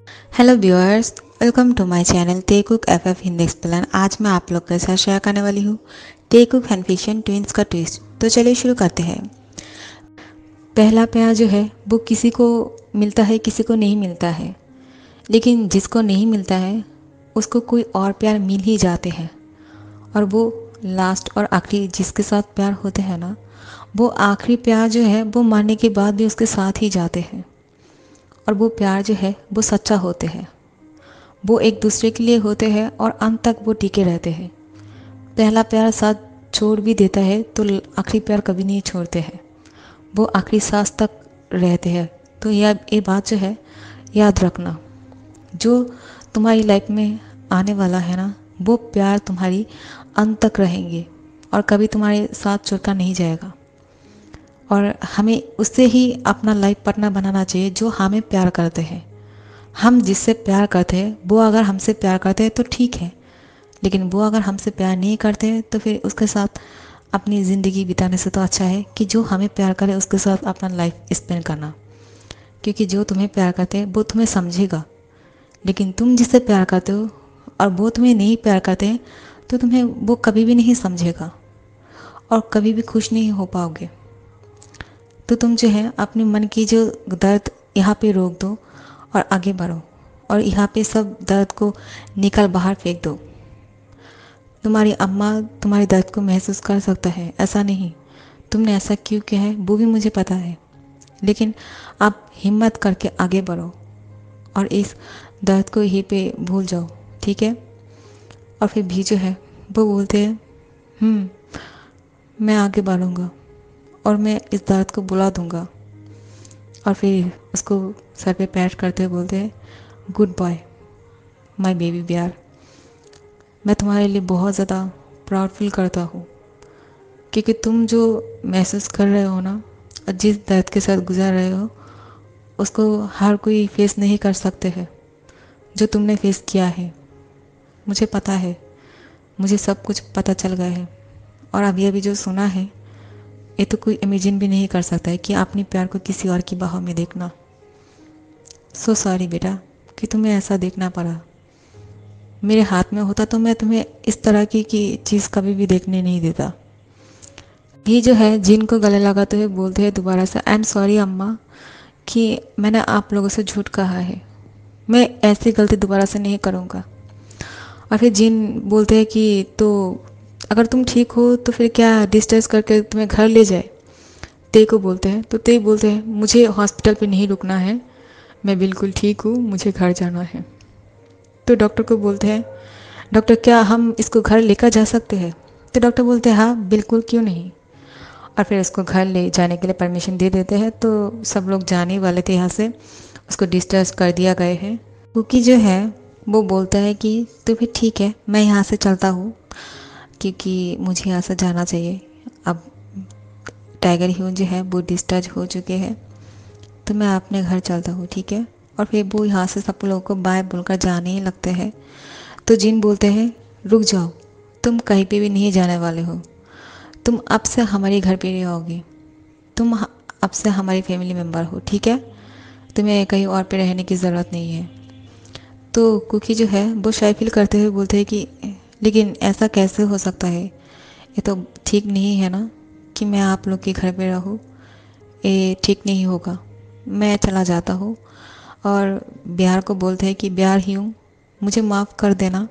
Hello viewers, welcome to my channel टे कुक FF Hindi explain. आज मैं आप लोग के साथ शेयर करने वाली हूँ टे कुक एंड फिशन ट्विंस का ट्विस्ट। तो चलिए शुरू करते हैं। पहला प्यार जो है वो किसी को मिलता है, किसी को नहीं मिलता है। लेकिन जिसको नहीं मिलता है उसको कोई और प्यार मिल ही जाते हैं। और वो लास्ट और आखिरी जिसके साथ प्यार होते हैं ना, वो आखिरी प्यार जो है वो मरने के बाद भी उसके साथ ही जाते हैं। और वो प्यार जो है वो सच्चा होते हैं। वो एक दूसरे के लिए होते हैं और अंत तक वो टिके रहते हैं। पहला प्यार साथ छोड़ भी देता है तो आखिरी प्यार कभी नहीं छोड़ते हैं। वो आखिरी सांस तक रहते हैं। तो यह ये बात जो है याद रखना। जो तुम्हारी लाइफ में आने वाला है ना, वो प्यार तुम्हारी अंत तक रहेंगे और कभी तुम्हारे साथ छोड़कर नहीं जाएगा। और हमें उससे ही अपना लाइफ पार्टनर बनाना चाहिए जो हमें प्यार करते हैं। हम जिससे प्यार करते हैं वो अगर हमसे प्यार करते हैं तो ठीक है, लेकिन वो अगर हमसे प्यार नहीं करते हैं तो फिर उसके साथ अपनी ज़िंदगी बिताने से तो अच्छा है कि जो हमें प्यार करे उसके साथ अपना लाइफ स्पेंड करना। क्योंकि जो तुम्हें प्यार करते हैं वो तुम्हें समझेगा, लेकिन तुम जिससे प्यार करते हो और वो तुम्हें नहीं प्यार करते हैं तो तुम्हें वो कभी भी नहीं समझेगा और कभी भी खुश नहीं हो पाओगे। तो तुम जो है अपने मन की जो दर्द यहाँ पे रोक दो और आगे बढ़ो, और यहाँ पे सब दर्द को निकल बाहर फेंक दो। तुम्हारी अम्मा तुम्हारे दर्द को महसूस कर सकता है, ऐसा नहीं। तुमने ऐसा क्यों किया है वो भी मुझे पता है, लेकिन आप हिम्मत करके आगे बढ़ो और इस दर्द को यहीं पे भूल जाओ, ठीक है। और फिर भी जो है वो बोलते हैं मैं आगे बढ़ूँगा और मैं इस दर्द को बुला दूँगा। और फिर उसको सर पे पैर करते हुए बोलते हैं good boy my baby bear. मैं तुम्हारे लिए बहुत ज़्यादा प्राउड फील करता हूँ, क्योंकि तुम जो महसूस कर रहे हो ना और जिस दर्द के साथ गुजर रहे हो उसको हर कोई फेस नहीं कर सकते हैं जो तुमने फेस किया है। मुझे पता है, मुझे सब कुछ पता चल गया है। और अभी अभी जो सुना है ये तो कोई इमेजिन भी नहीं कर सकता है कि अपने प्यार को किसी और की बाहों में देखना। सो सॉरी बेटा कि तुम्हें ऐसा देखना पड़ा। मेरे हाथ में होता तो मैं तुम्हें इस तरह की चीज़ कभी भी देखने नहीं देता। ये जो है जिनको गले लगाते हुए बोलते हैं दोबारा से आई एम सॉरी अम्मा कि मैंने आप लोगों से झूठ कहा है। मैं ऐसी गलती दोबारा से नहीं करूँगा। और फिर जिन बोलते हैं कि तो अगर तुम ठीक हो तो फिर क्या डिस्चार्ज करके तुम्हें घर ले जाए। ते को बोलते हैं तो ते बोलते हैं मुझे हॉस्पिटल पे नहीं रुकना है, मैं बिल्कुल ठीक हूँ, मुझे घर जाना है। तो डॉक्टर को बोलते हैं डॉक्टर क्या हम इसको घर लेकर जा सकते हैं। तो डॉक्टर बोलते हैं हाँ बिल्कुल, क्यों नहीं। और फिर उसको घर ले जाने के लिए परमिशन दे देते हैं। तो सब लोग जाने वाले थे यहाँ से, उसको डिस्चार्ज कर दिया गए है। कुकी जो है वो बोलता है कि तो फिर ठीक है मैं यहाँ से चलता हूँ, क्योंकि मुझे यहाँ से जाना चाहिए। अब टाइगर ह्यून जो है वो डिस्चार्ज हो चुके हैं, तो मैं अपने घर चलता हूँ, ठीक है। और फिर वो यहाँ से सब लोगों को बाय बोलकर जाने ही लगते हैं। तो जिन बोलते हैं रुक जाओ, तुम कहीं पे भी नहीं जाने वाले हो। तुम अब से हमारे घर पे रहोगे। तुम अब से हमारी फैमिली मेम्बर हो, ठीक है। तुम्हें कहीं और पे रहने की ज़रूरत नहीं है। तो कुकी जो है वो शाय फील करते हुए बोलते हैं कि लेकिन ऐसा कैसे हो सकता है, ये तो ठीक नहीं है ना कि मैं आप लोग के घर पे रहूँ। ये ठीक नहीं होगा, मैं चला जाता हूँ। और बिहार को बोलते हैं कि बिहार ही हूँ, मुझे माफ़ कर देना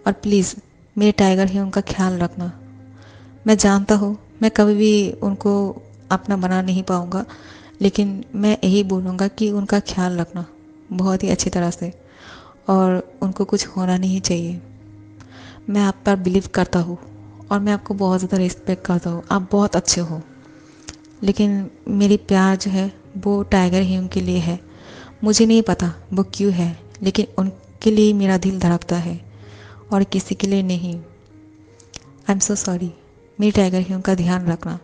और प्लीज़ मेरे टाइगर ही उनका ख्याल रखना। मैं जानता हूँ मैं कभी भी उनको अपना बना नहीं पाऊँगा, लेकिन मैं यही बोलूँगा कि उनका ख्याल रखना बहुत ही अच्छी तरह से, और उनको कुछ होना नहीं चाहिए। मैं आप पर बिलीव करता हूँ और मैं आपको बहुत ज़्यादा रिस्पेक्ट करता हूँ, आप बहुत अच्छे हो। लेकिन मेरी प्यार जो है वो टाइगर ही उनके लिए है। मुझे नहीं पता वो क्यों है, लेकिन उनके लिए मेरा दिल धड़कता है और किसी के लिए नहीं। आई एम सो सॉरी, मेरी टाइगर ही उनका ध्यान रखना।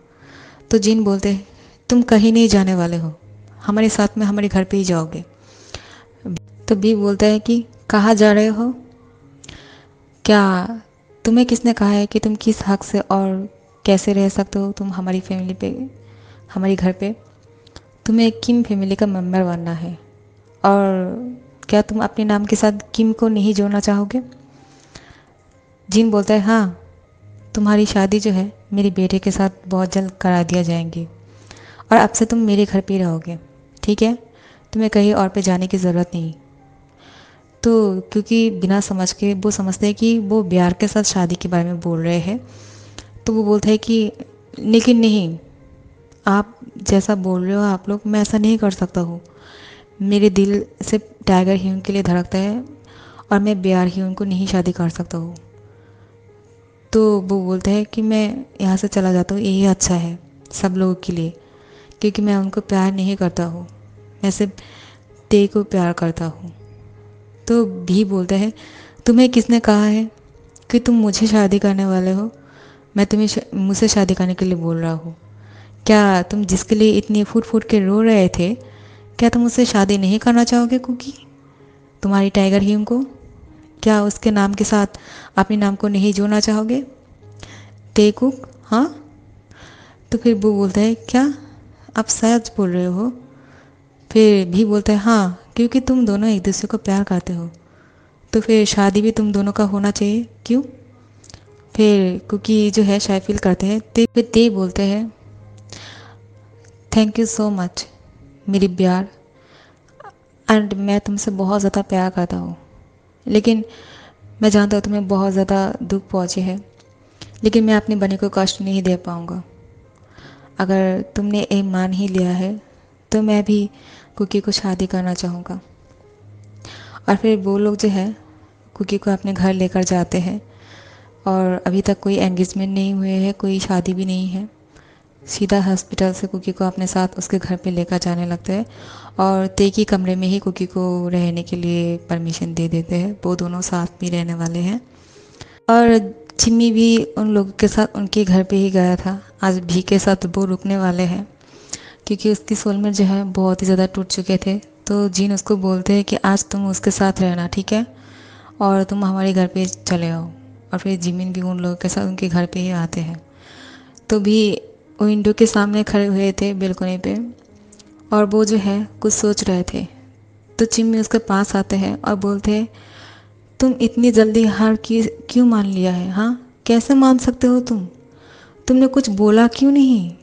तो जिन बोलते हैं तुम कहीं नहीं जाने वाले हो, हमारे साथ में हमारे घर पे ही जाओगे। तो बी बोलता है कि कहाँ जा रहे हो, क्या तुम्हें किसने कहा है कि तुम किस हक से और कैसे रह सकते हो तुम हमारी फैमिली पे, हमारे घर पे। तुम्हें किन फैमिली का मेम्बर बनना है और क्या तुम अपने नाम के साथ किम को नहीं जोड़ना चाहोगे? जिन बोलता है हाँ, तुम्हारी शादी जो है मेरे बेटे के साथ बहुत जल्द करा दिया जाएंगी और अब से तुम मेरे घर पे ही रहोगे, ठीक है? तुम्हें कहीं और पे जाने की ज़रूरत नहीं। तो क्योंकि बिना समझ के वो समझते हैं कि वो ब्यार के साथ शादी के बारे में बोल रहे हैं, तो वो बोलता है कि लेकिन नहीं, आप जैसा बोल रहे हो आप लोग, मैं ऐसा नहीं कर सकता हूँ। मेरे दिल से टाइगर ह्यून के लिए धड़कता है और मैं ब्यार ह्यून को नहीं शादी कर सकता हूँ। तो वो बोलता है कि मैं यहाँ से चला जाता हूँ, यही अच्छा है सब लोगों के लिए, क्योंकि मैं उनको प्यार नहीं करता हूँ, मैं सिर्फ ते को प्यार करता हूँ। तो भी बोलता है तुम्हें किसने कहा है कि तुम मुझे शादी करने वाले हो? मैं तुम्हें मुझसे शादी करने के लिए बोल रहा हूँ। क्या तुम जिसके लिए इतनी फूट फूट के रो रहे थे, क्या तुम उससे शादी नहीं करना चाहोगे कुकी? तुम्हारी टाइगर ह्यूम को क्या उसके नाम के साथ अपने नाम को नहीं जोड़ना चाहोगे? टेकुक, हाँ? तो फिर वो बोलता है क्या आप सच बोल रहे हो? फिर भी बोलता है हाँ, क्योंकि तुम दोनों एक दूसरे को प्यार करते हो, तो फिर शादी भी तुम दोनों का होना चाहिए, क्यों? फिर कुकी जो है शायद फील करते हैं, तो फिर ते बोलते हैं थैंक यू सो मच मेरी प्यार, एंड मैं तुमसे बहुत ज़्यादा प्यार करता हूँ, लेकिन मैं जानता हूँ तुम्हें बहुत ज़्यादा दुख पहुँचे है, लेकिन मैं अपनी बनी को कष्ट नहीं दे पाऊँगा। अगर तुमने एम मान ही लिया है तो मैं भी कुकी को शादी करना चाहूँगा। और फिर वो लोग जो है कुकी को अपने घर लेकर जाते हैं और अभी तक कोई एंगेजमेंट नहीं हुए है, कोई शादी भी नहीं है। सीधा हॉस्पिटल से कुकी को अपने साथ उसके घर पे लेकर जाने लगते हैं और ते की कमरे में ही कुकी को रहने के लिए परमिशन दे देते हैं। वो दोनों साथ में रहने वाले हैं। और चिम्मी भी उन लोगों के साथ उनके घर पे ही गया था। आज भी के साथ वो रुकने वाले हैं क्योंकि उसकी सोलमेट जो है बहुत ही ज़्यादा टूट चुके थे। तो जीन उसको बोलते हैं कि आज तुम उसके साथ रहना, ठीक है, और तुम हमारे घर पे चले आओ। और फिर जिमिन भी उन लोगों के साथ उनके घर पे ही आते हैं। तो भी विंडो के सामने खड़े हुए थे बेलकोनी पे और वो जो है कुछ सोच रहे थे। तो चिम्मी उसके पास आते हैं और बोलते हैं तुम इतनी जल्दी हार की क्यों मान लिया है? हाँ, कैसे मान सकते हो तुमने कुछ बोला क्यों नहीं?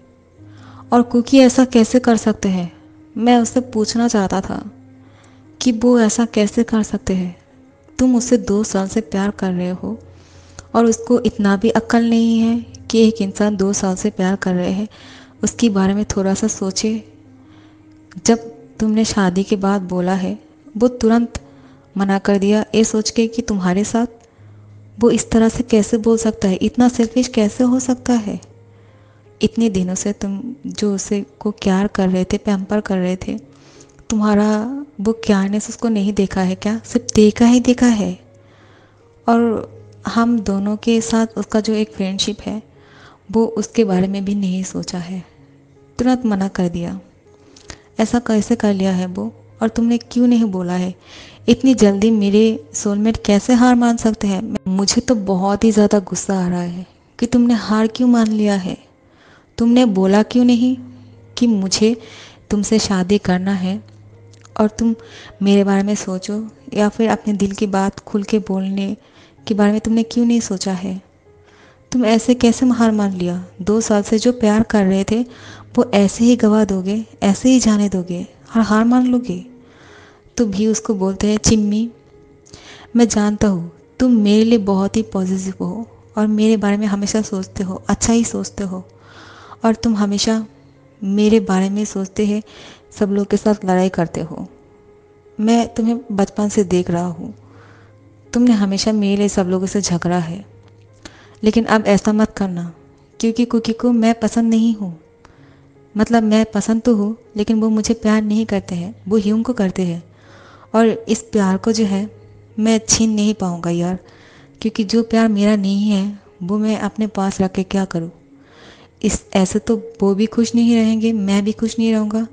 और कुकी ऐसा कैसे कर सकते हैं? मैं उससे पूछना चाहता था कि वो ऐसा कैसे कर सकते हैं। तुम उससे 2 साल से प्यार कर रहे हो और उसको इतना भी अक्ल नहीं है कि एक इंसान 2 साल से प्यार कर रहे हैं, उसके बारे में थोड़ा सा सोचे। जब तुमने शादी के बाद बोला है वो तुरंत मना कर दिया ये सोच के कि तुम्हारे साथ वो इस तरह से कैसे बोल सकता है, इतना सेल्फिश कैसे हो सकता है? इतने दिनों से तुम जो उसे को प्यार कर रहे थे, पैम्पर कर रहे थे, तुम्हारा वो केयरनेस उसको नहीं देखा है क्या? सिर्फ देखा ही देखा है। और हम दोनों के साथ उसका जो एक फ्रेंडशिप है वो उसके बारे में भी नहीं सोचा है, तुरंत मना कर दिया। ऐसा कैसे कर लिया है वो? और तुमने क्यों नहीं बोला है? इतनी जल्दी मेरे सोलमेट कैसे हार मान सकते हैं? मुझे तो बहुत ही ज़्यादा गुस्सा आ रहा है कि तुमने हार क्यों मान लिया है। तुमने बोला क्यों नहीं कि मुझे तुमसे शादी करना है और तुम मेरे बारे में सोचो, या फिर अपने दिल की बात खुल के बोलने के बारे में तुमने क्यों नहीं सोचा है? तुम ऐसे कैसे हार मान लिया? 2 साल से जो प्यार कर रहे थे वो ऐसे ही गवा दोगे, ऐसे ही जाने दोगे और हार मान लोगे? तो भी उसको बोलते हैं चिम्मी, मैं जानता हूँ तुम मेरे लिए बहुत ही पॉजिटिव हो और मेरे बारे में हमेशा सोचते हो, अच्छा ही सोचते हो, और तुम हमेशा मेरे बारे में सोचते हैं, सब लोग के साथ लड़ाई करते हो। मैं तुम्हें बचपन से देख रहा हूँ, तुमने हमेशा मेरे लिए सब लोगों से झगड़ा है, लेकिन अब ऐसा मत करना क्योंकि कुकी को मैं पसंद नहीं हूँ। मतलब मैं पसंद तो हूँ लेकिन वो मुझे प्यार नहीं करते हैं, वो ह्यूम को करते हैं। और इस प्यार को जो है मैं छीन नहीं पाऊँगा यार, क्योंकि जो प्यार मेरा नहीं है वो मैं अपने पास रख के क्या करूँ? इस ऐसे तो वो भी खुश नहीं रहेंगे, मैं भी खुश नहीं रहूँगा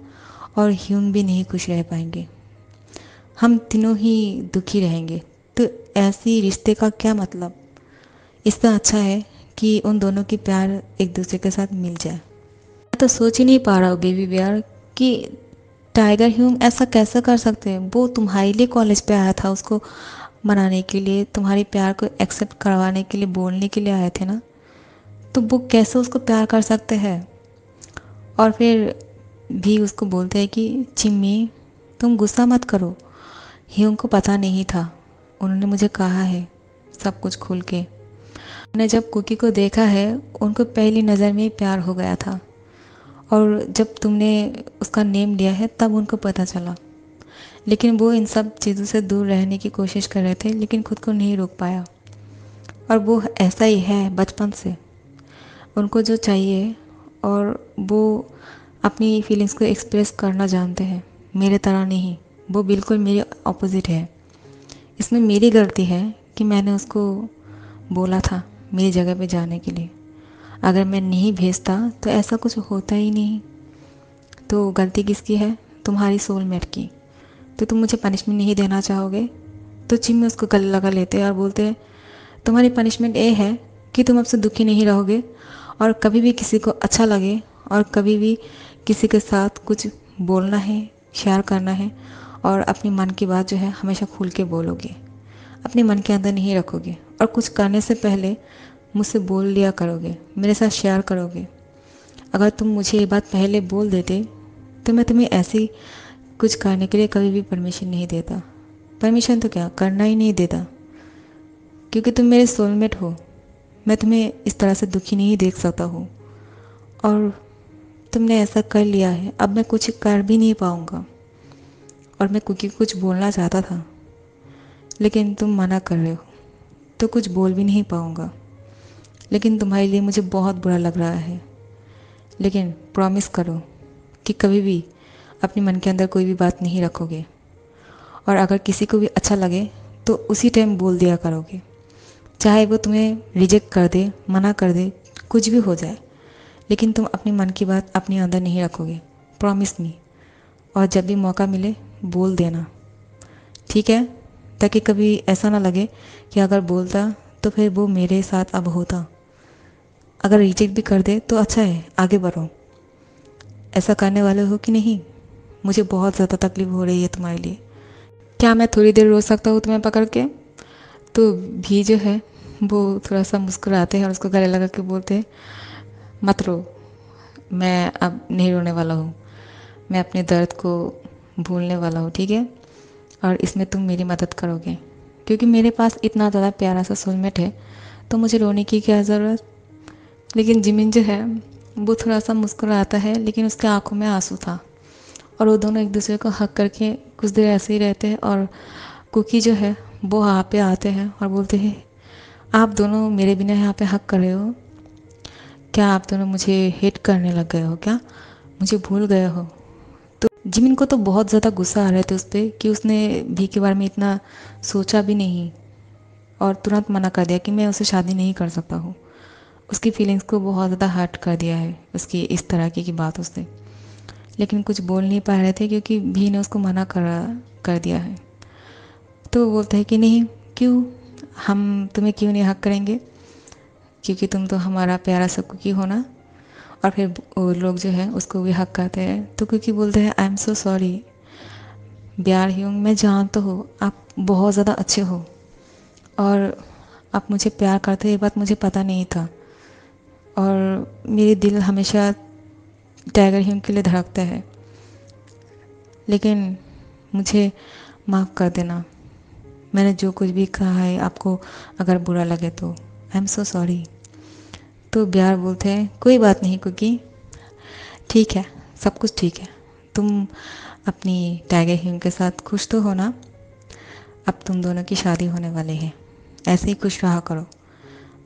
और ह्यूम भी नहीं खुश रह पाएंगे, हम तीनों ही दुखी रहेंगे। तो ऐसी रिश्ते का क्या मतलब? इससे अच्छा है कि उन दोनों की प्यार एक दूसरे के साथ मिल जाए। मैं तो सोच ही नहीं पा रहा हूँ बेबी बेयर कि टाइगर ह्यूम ऐसा कैसे कर सकते हैं? वो तुम्हारे लिए कॉलेज पे आया था, उसको मनाने के लिए, तुम्हारे प्यार को एक्सेप्ट करवाने के लिए, बोलने के लिए आए थे ना। तो वो कैसे उसको प्यार कर सकते हैं? और फिर भी उसको बोलते हैं कि चिम्मी तुम गुस्सा मत करो, ह्यूम को पता नहीं था, उन्होंने मुझे कहा है सब कुछ खुल के। उन्होंने जब कुकी को देखा है उनको पहली नज़र में ही प्यार हो गया था, और जब तुमने उसका नेम लिया है तब उनको पता चला। लेकिन वो इन सब चीज़ों से दूर रहने की कोशिश कर रहे थे, लेकिन खुद को नहीं रोक पाया। और वो ऐसा ही है बचपन से, उनको जो चाहिए और वो अपनी फीलिंग्स को एक्सप्रेस करना जानते हैं, मेरे तरह नहीं। वो बिल्कुल मेरे ऑपोजिट है। इसमें मेरी गलती है कि मैंने उसको बोला था मेरी जगह पे जाने के लिए। अगर मैं नहीं भेजता तो ऐसा कुछ होता ही नहीं। तो गलती किसकी है? तुम्हारी सोलमेट की। तो तुम मुझे पनिशमेंट नहीं देना चाहोगे? तो चिम्मी उसको गले लगा लेते हैं और बोलते हैं तुम्हारी पनिशमेंट ये है कि तुम अब से दुखी नहीं रहोगे, और कभी भी किसी को अच्छा लगे और कभी भी किसी के साथ कुछ बोलना है, शेयर करना है, और अपनी मन की बात जो है हमेशा खुल के बोलोगे, अपने मन के अंदर नहीं रखोगे, और कुछ करने से पहले मुझसे बोल लिया करोगे, मेरे साथ शेयर करोगे। अगर तुम मुझे ये बात पहले बोल देते तो मैं तुम्हें ऐसी कुछ करने के लिए कभी भी परमिशन नहीं देता। परमिशन तो क्या, करना ही नहीं देता, क्योंकि तुम मेरे सोलमेट हो। मैं तुम्हें इस तरह से दुखी नहीं देख सकता हूँ, और तुमने ऐसा कर लिया है, अब मैं कुछ कर भी नहीं पाऊँगा। और मैं कुकी को कुछ बोलना चाहता था, लेकिन तुम मना कर रहे हो, तो कुछ बोल भी नहीं पाऊँगा। लेकिन तुम्हारे लिए मुझे बहुत बुरा लग रहा है, लेकिन प्रॉमिस करो कि कभी भी अपने मन के अंदर कोई भी बात नहीं रखोगे, और अगर किसी को भी अच्छा लगे तो उसी टाइम बोल दिया करोगे, चाहे वो तुम्हें रिजेक्ट कर दे, मना कर दे, कुछ भी हो जाए, लेकिन तुम अपने मन की बात अपने अंदर नहीं रखोगे। Promise me. और जब भी मौका मिले बोल देना, ठीक है? ताकि कभी ऐसा ना लगे कि अगर बोलता तो फिर वो मेरे साथ अब होता। अगर रिजेक्ट भी कर दे तो अच्छा है, आगे बढ़ो। ऐसा करने वाले हो कि नहीं? मुझे बहुत ज़्यादा तकलीफ़ हो रही है तुम्हारे लिए। क्या मैं थोड़ी देर रो सकता हूँ तुम्हें पकड़ के? तो भी जो है वो थोड़ा सा मुस्कुराते हैं और उसको गले लगा के बोलते हैं मत रो, मैं अब नहीं रोने वाला हूँ, मैं अपने दर्द को भूलने वाला हूँ, ठीक है? और इसमें तुम मेरी मदद करोगे, क्योंकि मेरे पास इतना ज़्यादा प्यारा सा सोलमेट है, तो मुझे रोने की क्या ज़रूरत। लेकिन जिमिन जो है वो थोड़ा सा मुस्कुराता है, लेकिन उसके आंखों में आंसू था, और वो दोनों एक दूसरे को हक करके कुछ देर ऐसे ही रहते हैं। और कुकी जो है वो वहाँ पे आते हैं और बोलते हैं आप दोनों मेरे बिना यहाँ पे हक कर रहे हो क्या? आप दोनों मुझे हेट करने लग गए हो क्या? मुझे भूल गए हो? तो जिमिन को तो बहुत ज़्यादा गुस्सा आ रहे थे उस पर कि उसने भी के बारे में इतना सोचा भी नहीं, और तुरंत मना कर दिया कि मैं उससे शादी नहीं कर सकता हूँ। उसकी फीलिंग्स को बहुत ज़्यादा हर्ट कर दिया है उसकी इस तरह की बात उससे। लेकिन कुछ बोल नहीं पा रहे थे क्योंकि भी ने उसको मना कर दिया है। तो वो बोलता है कि नहीं, क्यों, हम तुम्हें क्यों नहीं हक करेंगे, क्योंकि तुम तो हमारा प्यारा सा कुकी हो ना। और फिर वो लोग जो है उसको भी हक करते हैं। तो कुकी बोलते हैं आई एम सो सॉरी ब्यार ह्यूंग, मैं जानता हूँ आप बहुत ज़्यादा अच्छे हो, और आप मुझे प्यार करते हो, ये बात मुझे पता नहीं था, और मेरे दिल हमेशा टाइगर ह्यूंग के लिए धड़कता है, लेकिन मुझे माफ़ कर देना, मैंने जो कुछ भी कहा है आपको अगर बुरा लगे तो आई एम सो सॉरी। तो ब्यार बोलते हैं कोई बात नहीं कुकी, ठीक है, सब कुछ ठीक है, तुम अपनी टाइगर ह्यूंग के साथ खुश तो हो ना? अब तुम दोनों की शादी होने वाली है, ऐसे ही खुश रहा करो,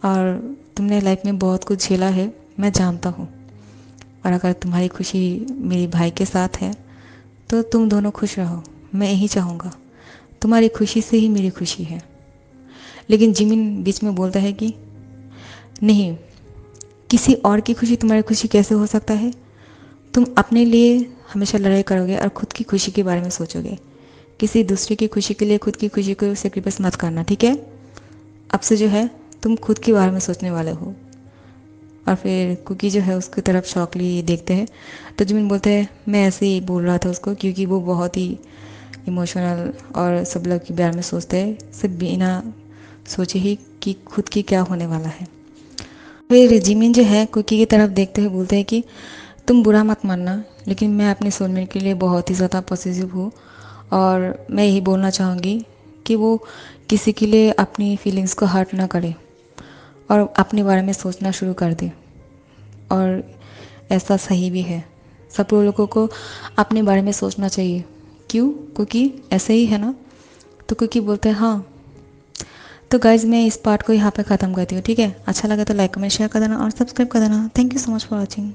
और तुमने लाइफ में बहुत कुछ झेला है, मैं जानता हूँ, और अगर तुम्हारी खुशी मेरे भाई के साथ है तो तुम दोनों खुश रहो, मैं यही चाहूँगा, तुम्हारी खुशी से ही मेरी खुशी है। लेकिन जिमिन बीच में बोलता है कि नहीं, किसी और की खुशी तुम्हारी खुशी कैसे हो सकता है? तुम अपने लिए हमेशा लड़ाई करोगे और ख़ुद की खुशी के बारे में सोचोगे, किसी दूसरे की खुशी के लिए खुद की खुशी को सेक्रीफाइस मत करना, ठीक है? अब से जो है तुम खुद के बारे में सोचने वाले हो। और फिर कुकी जो है उसकी तरफ शॉकली देखते हैं। तो जिमिन बोलते हैं मैं ऐसे ही बोल रहा था उसको, क्योंकि वो बहुत ही इमोशनल और सब लोग के बारे में सोचते हैं, सिर्फ बिना सोचे ही कि खुद की क्या होने वाला है। फिर जिमिन जो है कुकी की तरफ देखते हुए बोलते हैं कि तुम बुरा मत मानना, लेकिन मैं अपने सोलमेट के लिए बहुत ही ज़्यादा पॉसेसिव हूँ, और मैं यही बोलना चाहूँगी कि वो किसी के लिए अपनी फीलिंग्स को हर्ट ना करे और अपने बारे में सोचना शुरू कर दे। और ऐसा सही भी है, सब लोगों को अपने बारे में सोचना चाहिए। क्यों? क्योंकि ऐसे ही है ना। तो क्योंकि बोलते हैं हाँ। तो गाइज़ मैं इस पार्ट को यहाँ पे ख़त्म करती हूँ, ठीक है? अच्छा लगा तो लाइक कमेंट शेयर कर देना और सब्सक्राइब कर देना। Thank you so much for watching.